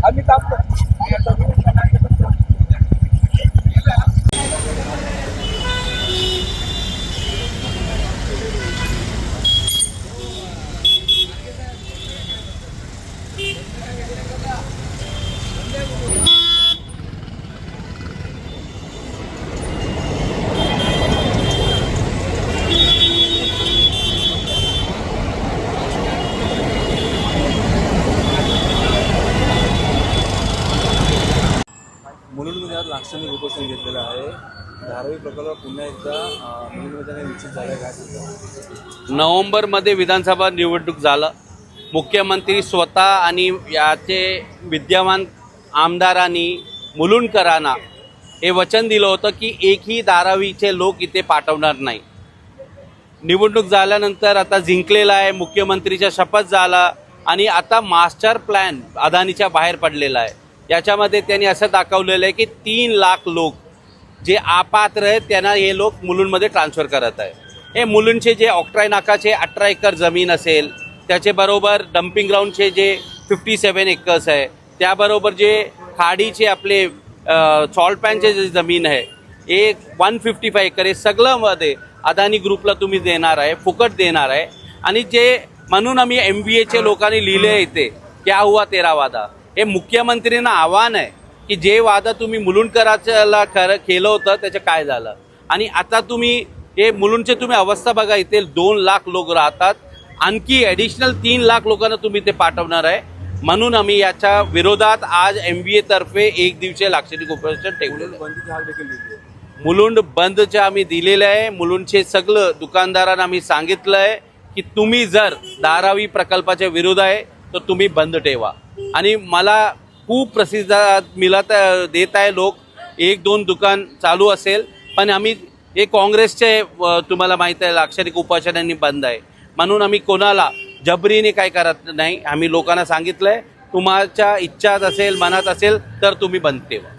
आम्ही काम मुलुंडमध्ये आज लाक्षणिक उपोषण घेतलेलं आहे. धारावी प्रकल्प पुन्हा एकदा मुलुंडमध्ये निश्चित झालं आहे. नोव्हेंबरमध्ये विधानसभा निवडणूक झालं. मुख्यमंत्री स्वतः आणि याचे विद्यमान आमदारांनी मुलुंडकरांना हे वचन दिलं होतं की एकही धारावीचे लोक इथे पाठवणार नाही. निवडणूक झाल्यानंतर आता जिंकलेला आहे, मुख्यमंत्रीचा शपथ झाला आणि आता मास्टर प्लॅन अदानीच्या बाहेर पडलेला आहे. याच्यामध्ये त्यांनी असं दाखवलेलं आहे की 3 लाख लोक जे अपात्र आहेत त्यांना हे लोक मुलुंडमध्ये ट्रान्सफर करत आहे. हे मुलुंडचे जे ऑक्ट्राय नाकाचे 18 एकर जमीन असेल, त्याच्याबरोबर डम्पिंग ग्राउंडचे जे 57 एकर्स आहे, त्याबरोबर जे खाडीचे आपले सॉल्ट पॅनचे जे जमीन आहे हे 155 एकर, हे सगळंमध्ये अदानी ग्रुपला तुम्ही देणार आहे, फुकट देणार आहे. आणि जे म्हणून आम्ही MBAचे लोकांनी लिहिले इथे क्या हुआ तेरा वादा, हे मुख्यमंत्र्यांना आव्हान आहे की जे वादा तुम्ही मुलुंडकराला केलं होतं त्याचं काय झालं. आणि आता तुम्ही हे मुलुंडचे तुम्ही अवस्था बघा, इथे 2 लाख लोक राहतात, आणखी ॲडिशनल 3 लाख लोकांना तुम्ही ते पाठवणार आहे. म्हणून आम्ही याच्या विरोधात आज MBA तर्फे 1 दिवसीय लाक्षणिक उपोषण ठेवलेलं आहे. मुलुंड बंदचं आम्ही दिलेलं आहे. मुलुंडचे सगळं दुकानदारांना आम्ही सांगितलं आहे की तुम्ही जर धारावी प्रकल्पाच्या विरोध आहे तर तुम्ही बंद ठेवा. आणि मला खूप प्रतिसाद देत आहे लोक, 1-2 दुकान चालू असेल, पण आम्ही हे काँग्रेसचे तुम्हाला माहीत आहे लाक्षणिक उपोषणांनी बंद आहे. म्हणून आम्ही कोणाला जबरीने काय करत नाही. आम्ही लोकांना सांगितलं आहे तुमच्या इच्छात असेल, मनात असेल तर तुम्ही बंद ठेवा.